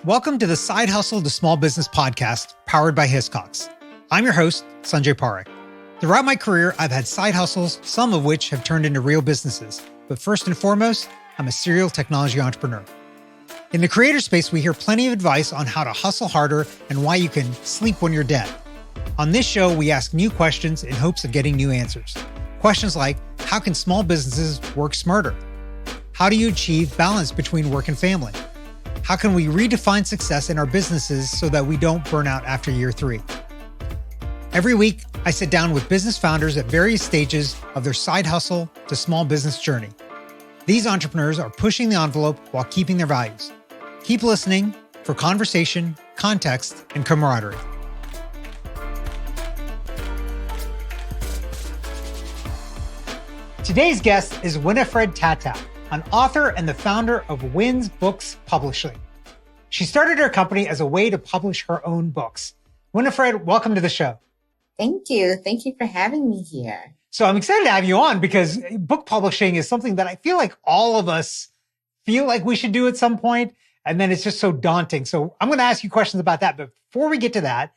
Welcome to the Side Hustle to Small Business podcast powered by Hiscox. I'm your host, Sanjay Parekh. Throughout my career, I've had side hustles, some of which have turned into real businesses. But first and foremost, I'm a serial technology entrepreneur. In the creator space, we hear plenty of advice on how to hustle harder and why you can sleep when you're dead. On this show, we ask new questions in hopes of getting new answers. Questions like, how can small businesses work smarter? How do you achieve balance between work and family? How can we redefine success in our businesses so that we don't burn out after year 3? Every week, I sit down with business founders at various stages of their side hustle to small business journey. These entrepreneurs are pushing the envelope while keeping their values. Keep listening for conversation, context, and camaraderie. Today's guest is Winnifred Tataw, an author and the founder of Wins Books Publishing. She started her company as a way to publish her own books. Winnifred, welcome to the show. Thank you. Thank you for having me here. So I'm excited to have you on because book publishing is something that I feel like all of us feel like we should do at some point, and then it's just so daunting. So I'm going to ask you questions about that. But before we get to that,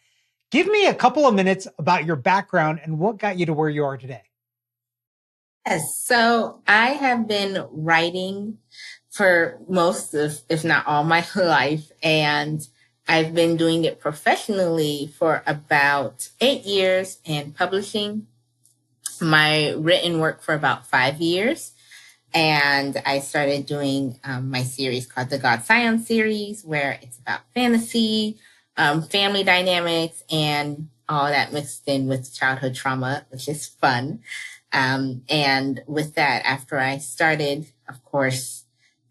give me a couple of minutes about your background and what got you to where you are today. Yes. So I have been writing for most of, if not all my life, and I've been doing it professionally for about 8 years and publishing my written work for about 5 years. And I started doing my series called the God Science series, where it's about fantasy, family dynamics, and all that mixed in with childhood trauma, which is fun. And with that, after I started, of course,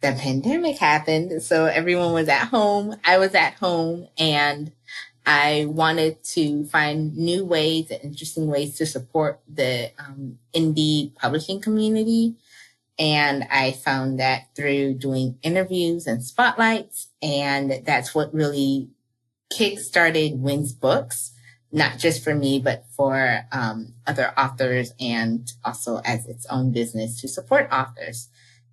the pandemic happened. So everyone was at home. I was at home, and I wanted to find new ways and interesting ways to support the indie publishing community. And I found that through doing interviews and spotlights. And that's what really kickstarted Wins Books. Not just for me, but for other authors, and also as its own business to support authors.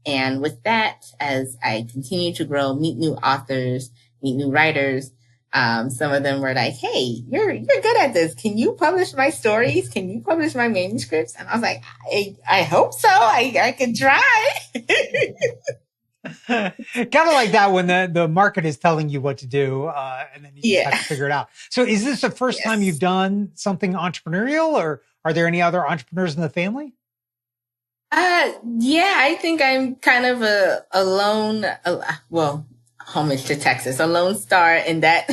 And with that, as I continue to grow, meet new authors, meet new writers, some of them were like, hey, you're good at this. Can you publish my stories? Can you publish my manuscripts? And I was like, I hope so. I could try. Kind of like that when the market is telling you what to do, and then you just have to figure it out. So is this the first time you've done something entrepreneurial, or are there any other entrepreneurs in the family? Yeah, I think I'm kind of a lone, homage to Texas, a lone star in that,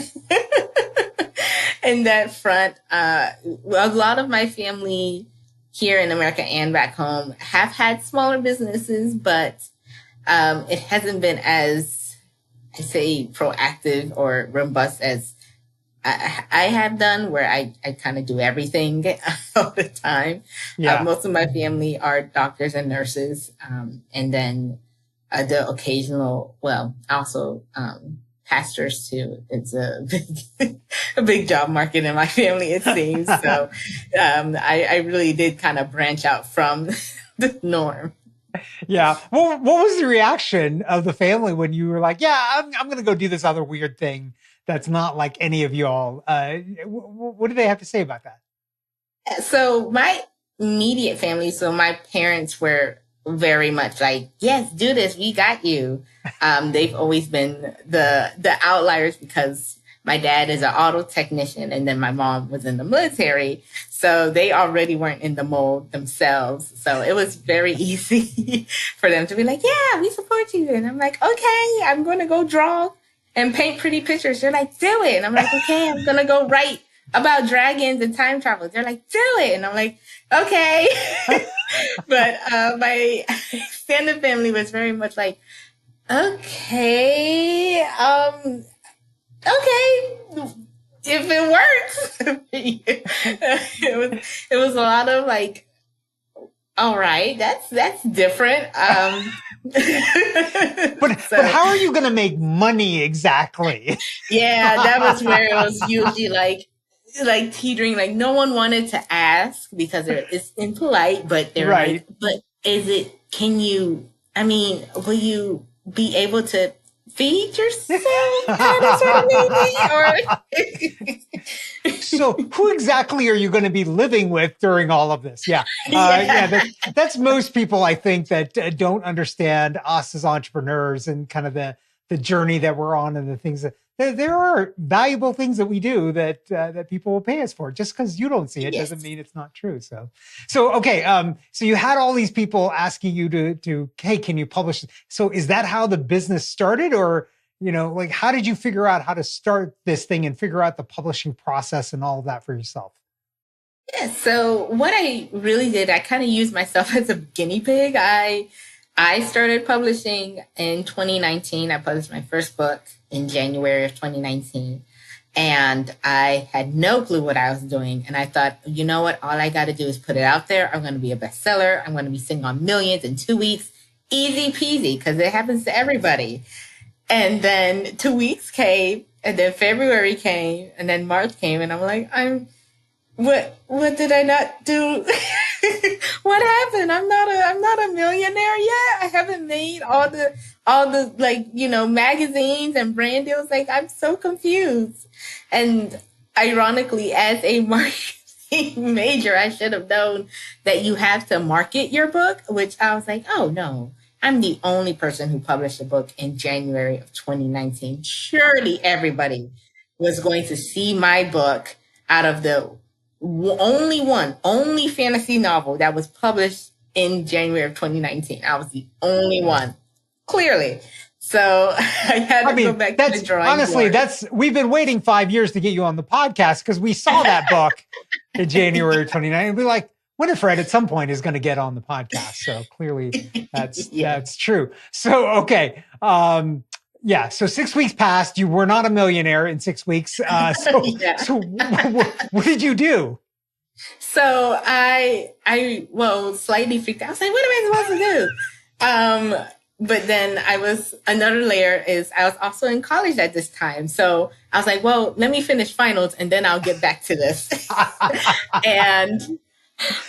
in that front. A lot of my family here in America and back home have had smaller businesses, but it hasn't been as, I say, proactive or robust as I have done, where I kind of do everything all the time. Yeah. Most of my family are doctors and nurses, and then the occasional, also pastors too. It's a big job market in my family, it seems. So I really did kind of branch out from the norm. Yeah. Well, what was the reaction of the family when you were like, yeah, I'm going to go do this other weird thing that's not like any of y'all? What do they have to say about that? So my immediate family, so my parents were very much like, yes, do this. We got you. They've always been the outliers because my dad is an auto technician, and then my mom was in the military. So they already weren't in the mold themselves. So it was very easy for them to be like, yeah, we support you. And I'm like, okay, I'm going to go draw and paint pretty pictures. They're like, do it. And I'm like, okay, I'm going to go write about dragons and time travel. They're like, do it. And I'm like, okay. But my extended family was very much like, okay, okay, if it works. it was a lot of like, all right, that's different. But how are you going to make money exactly? Yeah, that was where it was usually like teetering. Like no one wanted to ask because it's impolite, but they're right. Like, but is it? Can you? I mean, will you be able to feed yourself, kind of, sort of, maybe, or So who exactly are you going to be living with during all of this? Yeah. yeah. That's most people, I think, that don't understand us as entrepreneurs and kind of the journey that we're on and the things that there are valuable things that we do that people will pay us for. Just because you don't see it doesn't Yes. mean it's not true. So okay. So you had all these people asking you to, hey, can you publish? So is that how the business started, or like how did you figure out how to start this thing and figure out the publishing process and all of that for yourself? Yeah, so what I really did, I kind of used myself as a guinea pig. I started publishing in 2019. I published my first book in January of 2019. And I had no clue what I was doing. And I thought, you know what? All I got to do is put it out there. I'm going to be a bestseller. I'm going to be sitting on millions in 2 weeks. Easy peasy, because it happens to everybody. And then 2 weeks came, and then February came, and then March came, and I'm like, what did I not do? What happened? I'm not a millionaire yet. I haven't made all the like, magazines and brand deals. Like, I'm so confused. And ironically, as a marketing major, I should have known that you have to market your book, which I was like, oh no. I'm the only person who published a book in January of 2019. Surely everybody was going to see my book out of the only fantasy novel that was published in January of 2019. I was the only one, clearly. So I had to go back to the drawing board. We've been waiting 5 years to get you on the podcast because we saw that book in January 29. We're like, Winnifred at some point is going to get on the podcast. So clearly that's true. So, okay. Yeah. So 6 weeks passed. You were not a millionaire in 6 weeks. So what did you do? So I slightly freaked out. I was like, what am I supposed to do? But then another layer is I was also in college at this time. So I was like, well, let me finish finals and then I'll get back to this. And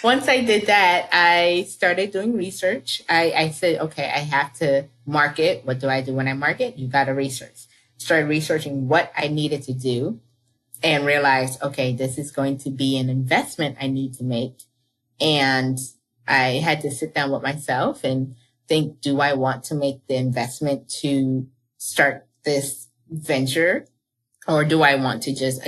once I did that, I started doing research. I said, okay, I have to market. What do I do when I market? You got to research. Started researching what I needed to do and realized, okay, this is going to be an investment I need to make. And I had to sit down with myself and think, do I want to make the investment to start this venture? Or do I want to just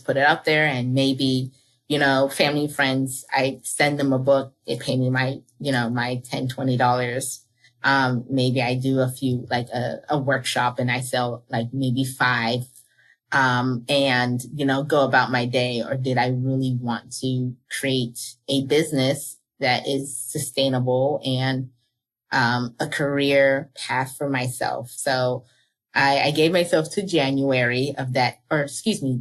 put it out there and maybe, family and friends, I send them a book, they pay me my $10, $20. Maybe I do a few, like a workshop and I sell like maybe 5, and, go about my day. Or did I really want to create a business that is sustainable and a career path for myself? So I gave myself to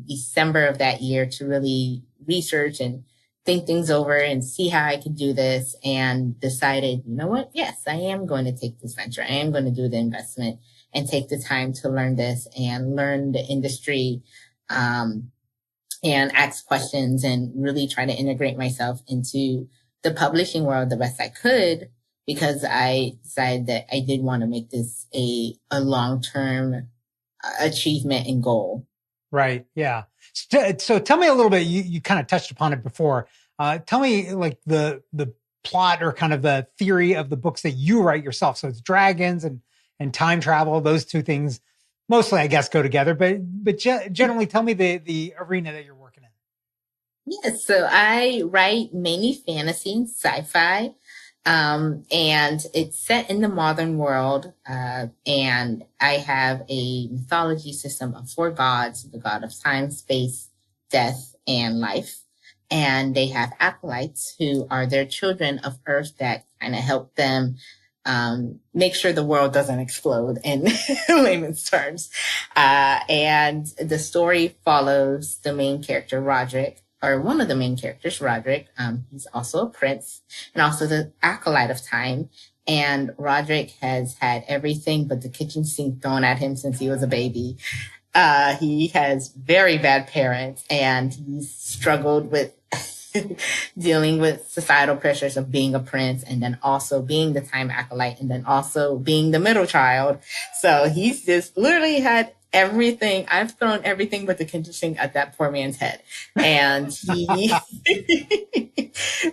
December of that year to really research and think things over and see how I could do this, and decided, you know what? Yes, I am going to take this venture. I am going to do the investment and take the time to learn this and learn the industry, and ask questions and really try to integrate myself into the publishing world the best I could, because I decided that I did want to make this a long-term achievement and goal. Right. Yeah. So tell me a little bit, you kind of touched upon it before. Tell me like the plot or kind of the theory of the books that you write yourself. So it's dragons and time travel. Those two things mostly, I guess, go together, but generally tell me the arena that you're working in. Yes. So I write mainly fantasy and sci-fi. And it's set in the modern world. And I have a mythology system of 4 gods, the god of time, space, death, and life. And they have acolytes who are their children of Earth that kind of help them make sure the world doesn't explode in layman's terms. And the story follows the main character, Roderick, or one of the main characters, Roderick. He's also a prince and also the acolyte of time. And Roderick has had everything but the kitchen sink thrown at him since he was a baby. He has very bad parents and he's struggled with dealing with societal pressures of being a prince and then also being the time acolyte and then also being the middle child. So he's just literally had everything. I've thrown everything but the conditioning at that poor man's head. And he,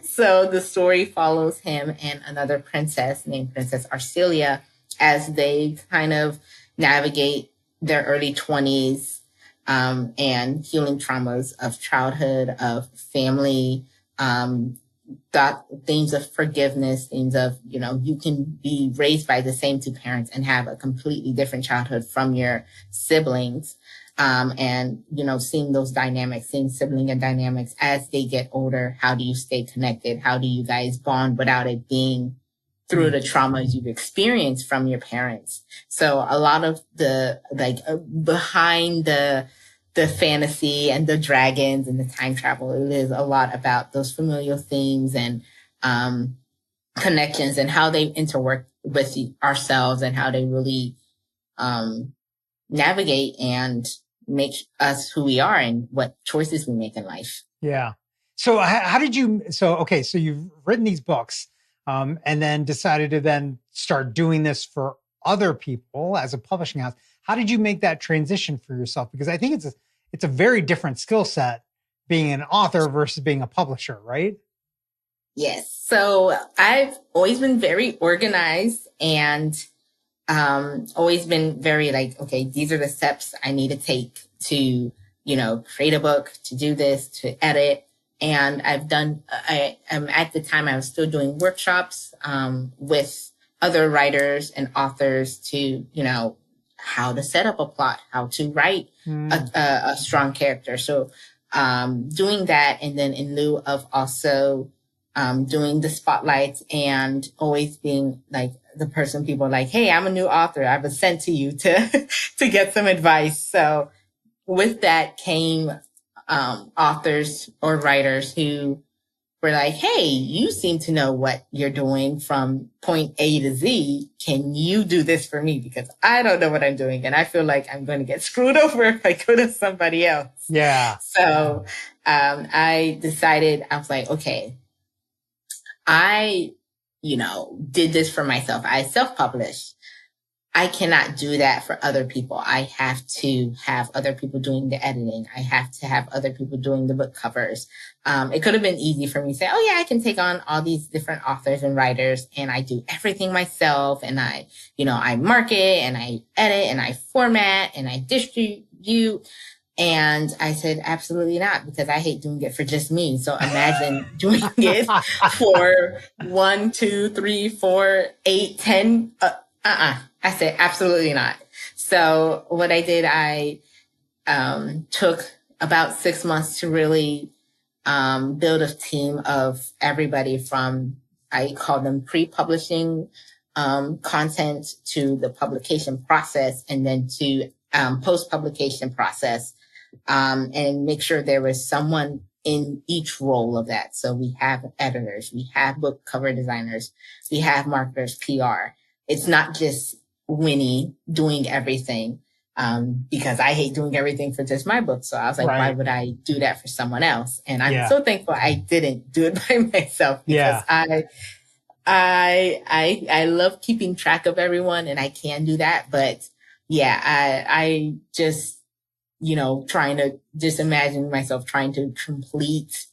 so the story follows him and another princess named Princess Arcelia as they kind of navigate their early 20s and healing traumas of childhood, of family, themes of forgiveness, themes of, you can be raised by the same two parents and have a completely different childhood from your siblings. And, seeing those dynamics, seeing sibling and dynamics as they get older. How do you stay connected? How do you guys bond without it being through the traumas you've experienced from your parents? So a lot of the, behind the fantasy and the dragons and the time travel, it is a lot about those familial themes and connections and how they interwork with ourselves and how they really navigate and make us who we are and what choices we make in life. Yeah. So how did you, so you've written these books and then decided to then start doing this for other people as a publishing house. How did you make that transition for yourself? Because I think it's a very different skill set being an author versus being a publisher, right? Yes. So I've always been very organized and always been very okay, these are the steps I need to take to, create a book, to do this, to edit. And at the time I was still doing workshops with other writers and authors to, how to set up a plot, how to write a strong character. So doing that, and then in lieu of also doing the spotlights and always being the person people are like, hey, I'm a new author. I was sent to you to get some advice. So with that came authors or writers who were like, hey, you seem to know what you're doing from point A to Z. Can you do this for me? Because I don't know what I'm doing. And I feel like I'm going to get screwed over if I go to somebody else. Yeah. So I decided, I was like, okay, I, did this for myself. I self-published. I cannot do that for other people. I have to have other people doing the editing. I have to have other people doing the book covers. It could have been easy for me to say, oh yeah, I can take on all these different authors and writers and I do everything myself. And I market and I edit and I format and I distribute. And I said, absolutely not, because I hate doing it for just me. So imagine doing it for 1, 2, 3, 4, 8, 10. I said, absolutely not. So what I did, I took about 6 months to really build a team of everybody from, I call them pre-publishing content to the publication process and then to post-publication process. And make sure there was someone in each role of that. So we have editors, we have book cover designers, we have marketers, PR. It's not just Winnie doing everything, because I hate doing everything for just my book. So I was like, Why would I do that for someone else? And I'm so thankful I didn't do it by myself, because I love keeping track of everyone and I can do that. But I just, trying to just imagine myself trying to complete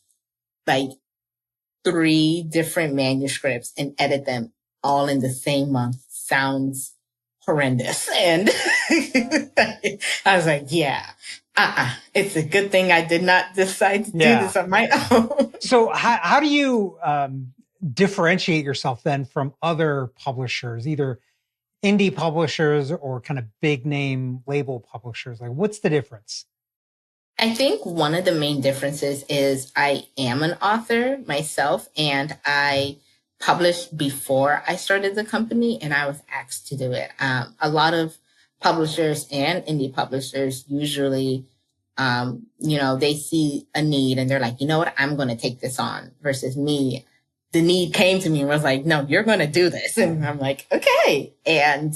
3 different manuscripts and edit them all in the same month sounds horrendous. And I was like, it's a good thing I did not decide to do this on my own. So how do you differentiate yourself then from other publishers, either indie publishers or kind of big name label publishers? What's the difference? I think one of the main differences is I am an author myself, and I published before I started the company, and I was asked to do it. A lot of publishers and indie publishers usually, they see a need and they're like, you know what, I'm going to take this on, versus me. The need came to me and was like, no, you're going to do this. And I'm like, okay. And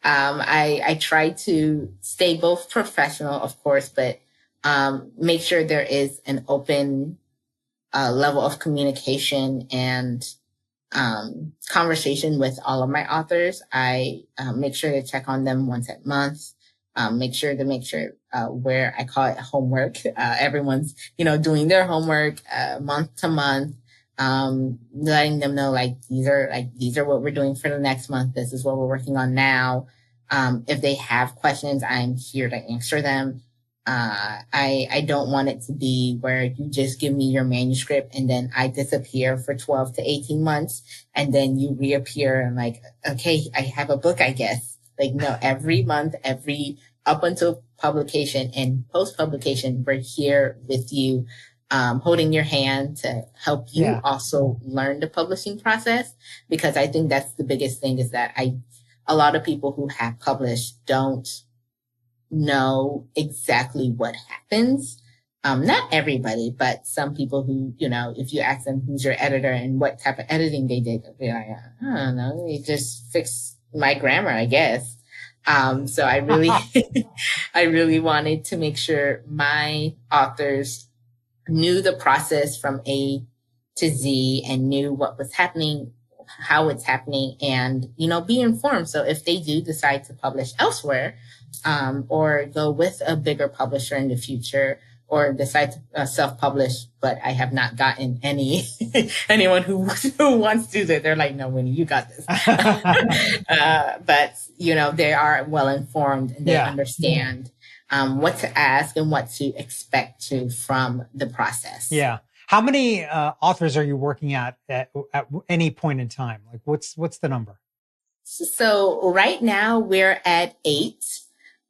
I try to stay both professional, of course, but make sure there is an open level of communication and conversation with all of my authors. I make sure to check on them once a month. Make sure where I call it homework. Everyone's, doing their homework month to month. Letting them know these are what we're doing for the next month. This is what we're working on now. If they have questions, I'm here to answer them. I don't want it to be where you just give me your manuscript and then I disappear for 12 to 18 months and then you reappear and okay, I have a book, I guess. No, every month, up until publication and post publication, we're here with you, holding your hand to help you also learn the publishing process. Because I think that's the biggest thing is that a lot of people who have published don't know exactly what happens. Not everybody, but some people who, if you ask them who's your editor and what type of editing they did, they'll be like, I don't know, they just fixed my grammar, I guess. So I really, I really wanted to make sure my authors knew the process from A to Z and knew what was happening, how it's happening, and, be informed. So if they do decide to publish elsewhere, or go with a bigger publisher in the future, or decide to self-publish, but I have not gotten anyone who wants to do that. They're like, no, Winnie, you got this. But, they are well-informed and they understand what to ask and what to expect from the process. Yeah. How many authors are you working at any point in time? What's the number? So right now we're at 8.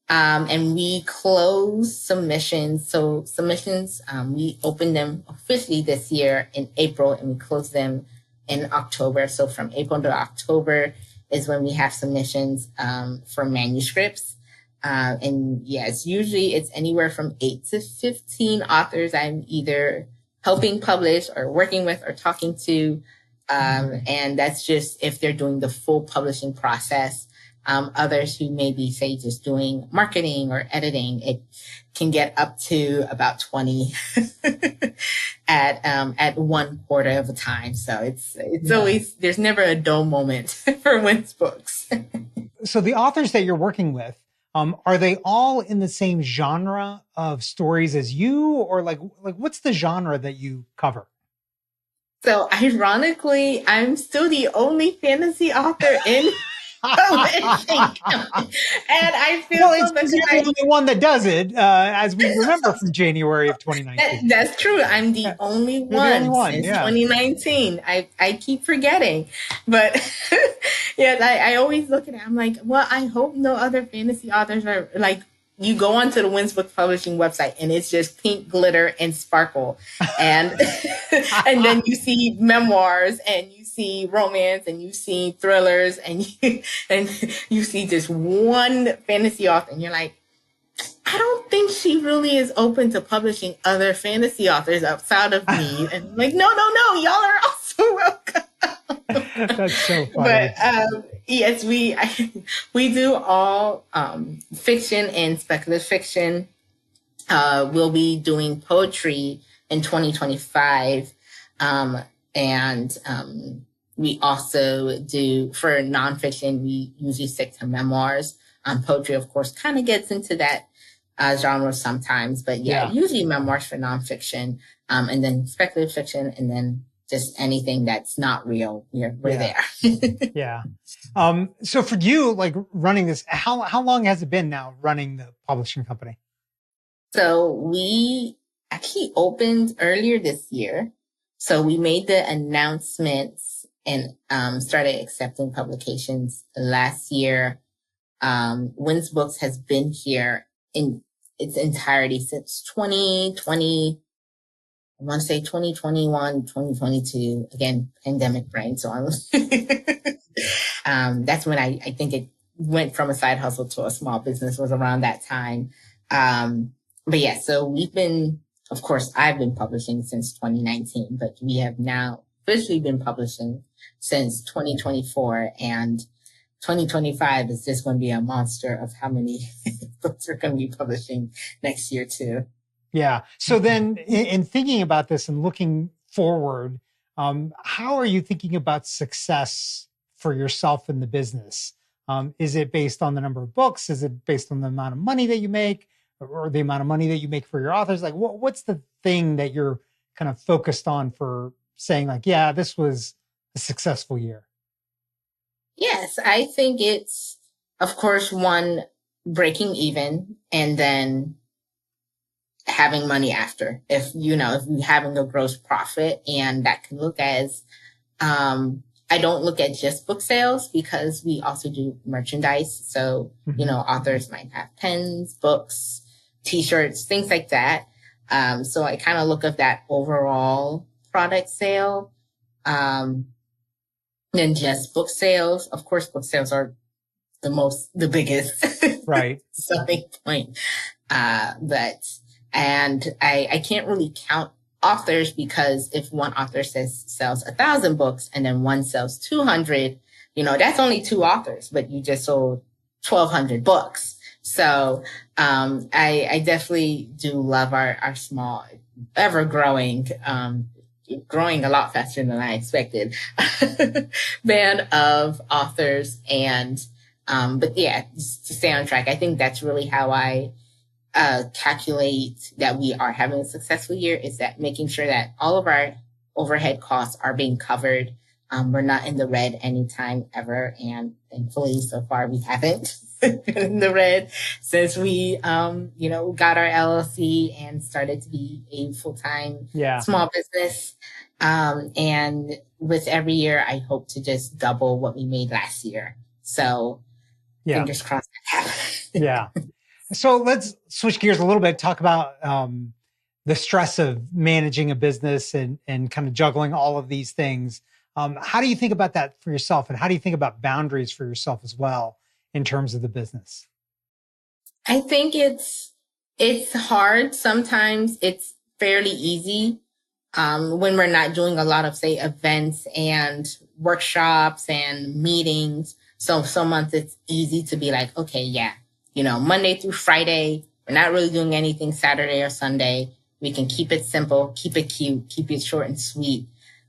And we close submissions. So submissions, we opened them officially this year in April and we closed them in October. So from April to October is when we have submissions for manuscripts. And yes, usually it's anywhere from 8 to 15 authors I'm either helping publish or working with or talking to. And that's just if they're doing the full publishing process. Others who maybe say just doing marketing or editing, it can get up to about 20 at one quarter of a time. So it's always, there's never a dull moment for Win's books. So the authors that you're working with, are they all in the same genre of stories as you, or what's the genre that you cover? So ironically, I'm still the only fantasy author in and I feel it's the only one that does it, as we remember from January of 2019. That's true. I'm the only one since 2019. I keep forgetting, but I always look at it. I'm like, well, I hope no other fantasy authors are you go onto the Win's Book Publishing website and it's just pink glitter and sparkle. And, and then you see memoirs and you see romance and you see thrillers and you see just one fantasy author and you're like, I don't think she really is open to publishing other fantasy authors outside of me. And I'm like, no, y'all are also welcome. That's so funny. But yes, we do all fiction and speculative fiction. We'll be doing poetry in 2025, and we also do for nonfiction. We usually stick to memoirs. Poetry, of course, kind of gets into that genre sometimes, but usually memoirs for nonfiction, and then speculative fiction, and then just anything that's not real. We're there. Yeah. So for you, running this, how long has it been now running the publishing company? So we actually opened earlier this year. So we made the announcements and started accepting publications last year. Win's Books has been here in its entirety since 2020. I want to say 2021, 2022, again, pandemic brain. So that's when I think it went from a side hustle to a small business, was around that time. But yeah, so we've been, of course, I've been publishing since 2019, but we have now officially been publishing since 2024, and 2025 is just going to be a monster of how many books we're going to be publishing next year too. Yeah. So then in thinking about this and looking forward, how are you thinking about success for yourself in the business? Is it based on the number of books? Is it based on the amount of money that you make, or the amount of money that you make for your authors? Like, what's the thing that you're kind of focused on for saying, like, yeah, this was a successful year? Yes, I think it's, of course, one, breaking even, and then having money after. If you're having a gross profit, and that can look as, I don't look at just book sales because we also do merchandise. So, authors might have pens, books, t-shirts, things like that. So I kind of look at that overall product sale, than just book sales. Of course, book sales are the biggest Right. selling point. And I can't really count authors, because if one author sells 1,000 books and then one sells 200, that's only two authors, but you just sold 1,200 books. So, I definitely do love our small, ever growing, growing a lot faster than I expected, band of authors. And, but yeah, just to stay on track, I think that's really how I calculate that we are having a successful year, is that making sure that all of our overhead costs are being covered. We're not in the red anytime ever. And thankfully, so far, we haven't been in the red since we, got our LLC and started to be a full-time small business. And with every year, I hope to just double what we made last year. So fingers crossed that happens. Yeah. So let's switch gears a little bit, talk about the stress of managing a business and kind of juggling all of these things. How do you think about that for yourself? And how do you think about boundaries for yourself as well in terms of the business? I think it's hard. Sometimes it's fairly easy when we're not doing a lot of, say, events and workshops and meetings. So some months it's easy to be like, okay, yeah, Monday through Friday, we're not really doing anything Saturday or Sunday. We can keep it simple, keep it cute, keep it short and sweet.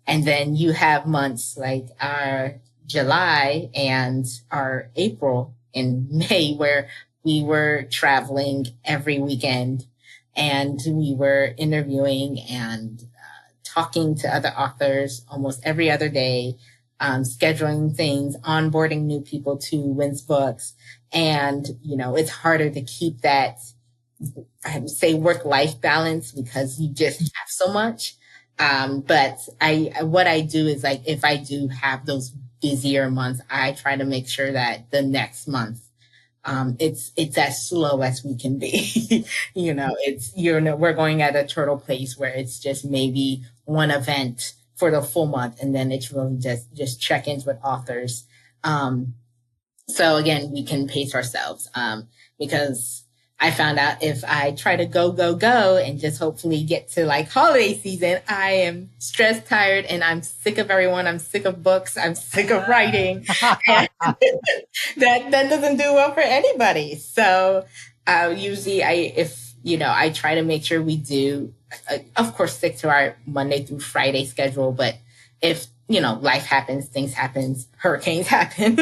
And then you have months like our July and our April and May, where we were traveling every weekend, and we were interviewing and talking to other authors almost every other day, scheduling things, onboarding new people to Wins Books. And, it's harder to keep that, I would say, work-life balance, because you just have so much. But what I do is, like, if I do have those busier months, I try to make sure that the next month, it's as slow as we can be. We're going at a turtle pace where it's just maybe one event for the full month. And then it's really just check-ins with authors. So again, we can pace ourselves, because I found out if I try to go, and just hopefully get to like holiday season, I am stressed, tired, and I'm sick of everyone. I'm sick of books. I'm sick of writing. And that doesn't do well for anybody. So usually I try to make sure we do, of course, stick to our Monday through Friday schedule. But if, life happens, things happen, hurricanes happen.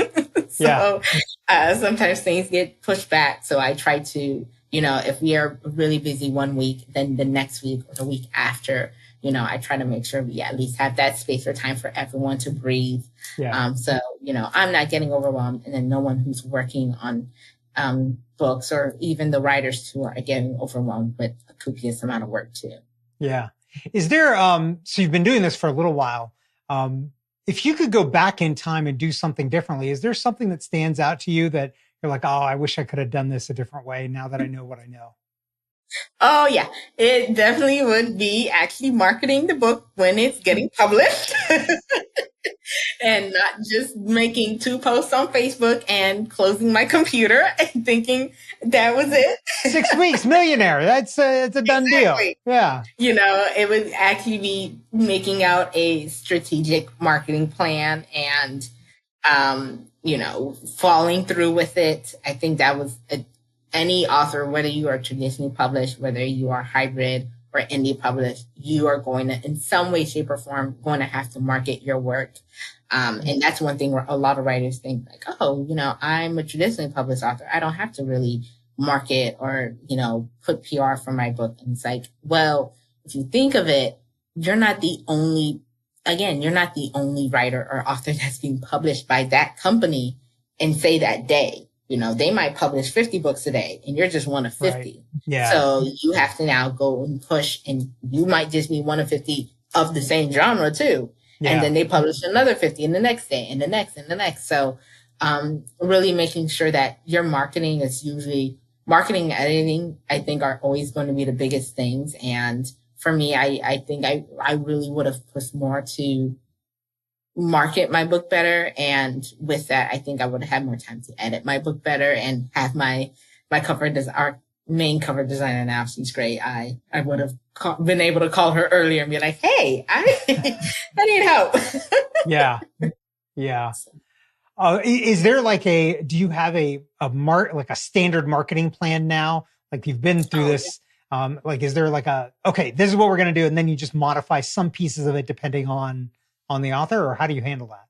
So sometimes things get pushed back. So I try to, if we are really busy one week, then the next week or the week after, I try to make sure we at least have that space or time for everyone to breathe. So, I'm not getting overwhelmed, and then no one who's working on books, or even the writers too, are getting overwhelmed with a copious amount of work too. Yeah. Is there, so you've been doing this for a little while. If you could go back in time and do something differently, is there something that stands out to you that you're like, oh, I wish I could have done this a different way now that I know what I know? Oh, yeah. It definitely would be actually marketing the book when it's getting published. And not just making 2 posts on Facebook and closing my computer and thinking that was it. 6 weeks, millionaire. It's a done deal. Yeah. It would actually be making out a strategic marketing plan and, following through with it. I think that was any author, whether you are traditionally published, whether you are hybrid or indie published, you are going to, in some way, shape, or form, going to have to market your work. And that's one thing where a lot of writers think like, oh, I'm a traditionally published author. I don't have to really market or, put PR for my book. And it's like, well, if you think of it, you're not the only writer or author that's being published by that company and say that day. They might publish 50 books a day and you're just one of 50. Right. Yeah. So you have to now go and push, and you might just be one of 50 of the same genre too. Yeah. And then they publish another 50 in the next day and the next and the next. So really making sure that your marketing is usually marketing and editing, I think, are always going to be the biggest things. And for me, I think I really would have pushed more to market my book better. And with that, I think I would have had more time to edit my book better and have my our main cover designer now. She's great. I would have been able to call her earlier and be like, hey, I need help. Yeah. Yeah. Is there do you have a standard marketing plan now? Like you've been through this, is there okay, this is what we're going to do. And then you just modify some pieces of it depending on the author, or how do you handle that?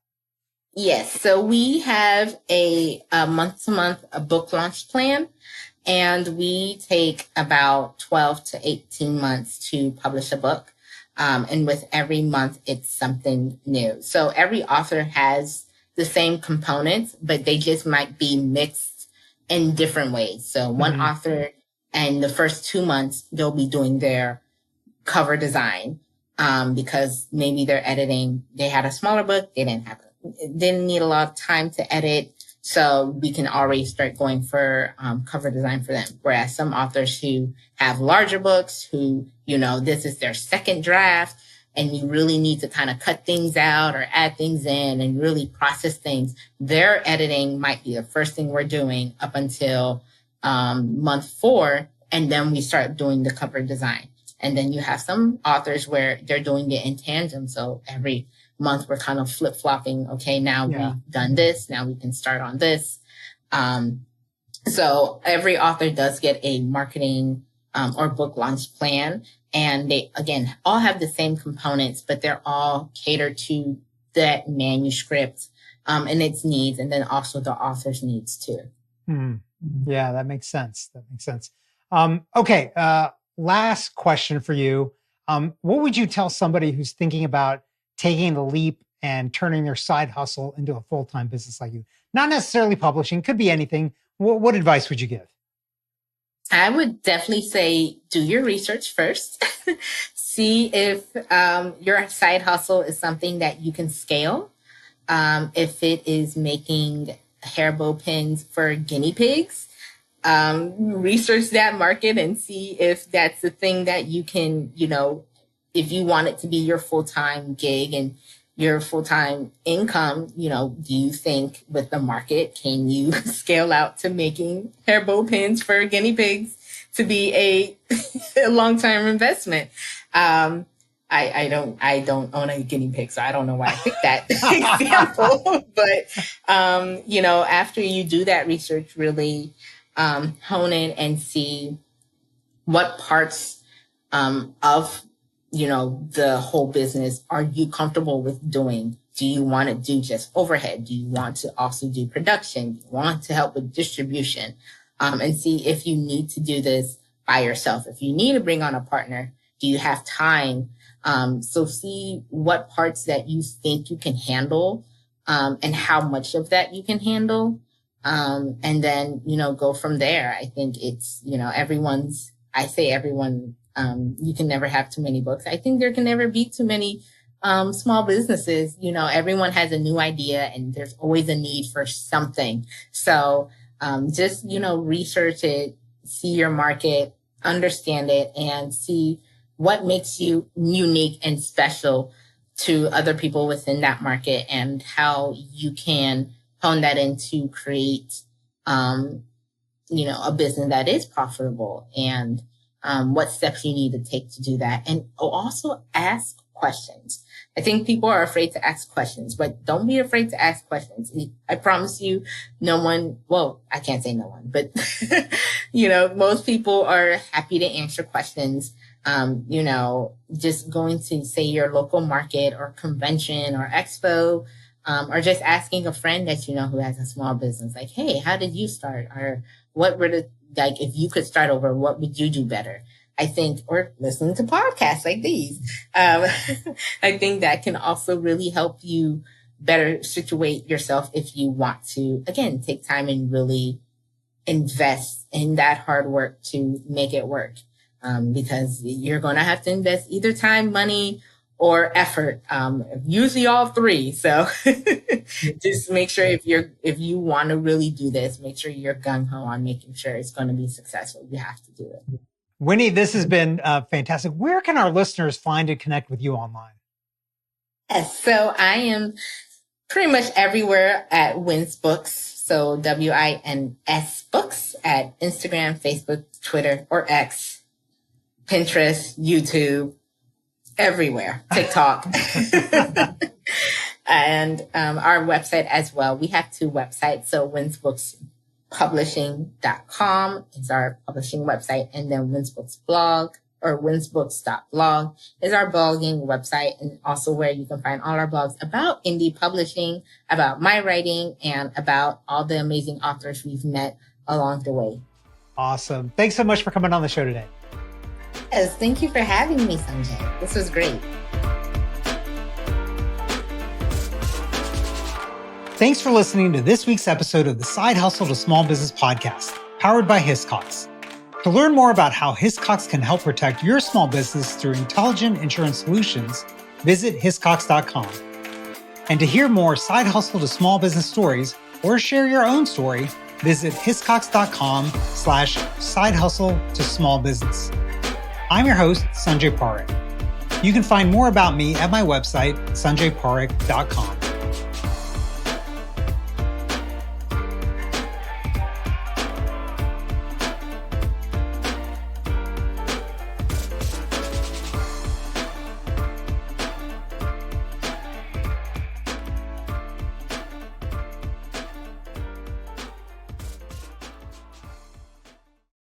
Yes. So we have a month-to-month book launch plan, and we take about 12 to 18 months to publish a book. And with every month, it's something new. So every author has the same components, but they just might be mixed in different ways. So one author, and the first 2 months, they'll be doing their cover design. Because maybe they're editing, they had a smaller book, didn't need a lot of time to edit. So we can already start going for cover design for them. Whereas some authors who have larger books, who, this is their second draft, and you really need to kind of cut things out or add things in and really process things, their editing might be the first thing we're doing up until month 4. And then we start doing the cover design. And then you have some authors where they're doing it in tandem. So every month we're kind of flip-flopping. Okay, now we've done this. Now we can start on this. So every author does get a marketing or book launch plan. And they, again, all have the same components, but they're all catered to that manuscript and its needs, and then also the author's needs too. Yeah, that makes sense. Okay. Last question for you. What would you tell somebody who's thinking about taking the leap and turning their side hustle into a full-time business like you? Not necessarily publishing, could be anything. What advice would you give? I would definitely say do your research first. See if your side hustle is something that you can scale. If it is making hair bow pins for guinea pigs, research that market and see if that's the thing that you can, if you want it to be your full-time gig and your full-time income, do you think with the market, can you scale out to making hair bow pins for guinea pigs to be a long-term investment? I don't own a guinea pig, so I don't know why I picked that example. But, after you do that research, really hone in and see what parts of, the whole business are you comfortable with doing? Do you want to do just overhead? Do you want to also do production? Do you want to help with distribution? And see if you need to do this by yourself. If you need to bring on a partner, do you have time? So see what parts that you think you can handle, and how much of that you can handle. And then, go from there. I think it's, everyone, you can never have too many books. I think there can never be too many, small businesses. Everyone has a new idea and there's always a need for something. So, just, research it, see your market, understand it, and see what makes you unique and special to other people within that market, and how you can hone that in to create, a business that is profitable, and what steps you need to take to do that. And also ask questions. I think people are afraid to ask questions, but don't be afraid to ask questions. I promise you, I can't say no one, but, most people are happy to answer questions. Just going to, say, your local market or convention or expo, or just asking a friend that you know who has a small business, like, hey, how did you start? Or what were if you could start over, what would you do better? I think, or listening to podcasts like these. I think that can also really help you better situate yourself if you want to, again, take time and really invest in that hard work to make it work. Because you're going to have to invest either time, money, or effort. Usually all three. So just make sure if you want to really do this, make sure you're gung ho on making sure it's going to be successful. You have to do it. Winnie, this has been fantastic. Where can our listeners find and connect with you online? Yes, so I am pretty much everywhere at Wins Books. So WINS Books at Instagram, Facebook, Twitter, or X, Pinterest, YouTube, everywhere, TikTok. And our website as well. We have two websites. So winsbookspublishing.com is our publishing website. And then Winsbooks blog, or winsbooks.blog, is our blogging website, and also where you can find all our blogs about indie publishing, about my writing, and about all the amazing authors we've met along the way. Awesome. Thanks so much for coming on the show today. Yes, thank you for having me, Sanjay. This was great. Thanks for listening to this week's episode of the Side Hustle to Small Business podcast, powered by Hiscox. To learn more about how Hiscox can help protect your small business through intelligent insurance solutions, visit hiscox.com. And to hear more Side Hustle to Small Business stories or share your own story, visit hiscox.com/side hustle to small business. I'm your host, Sanjay Parekh. You can find more about me at my website, sanjayparekh.com.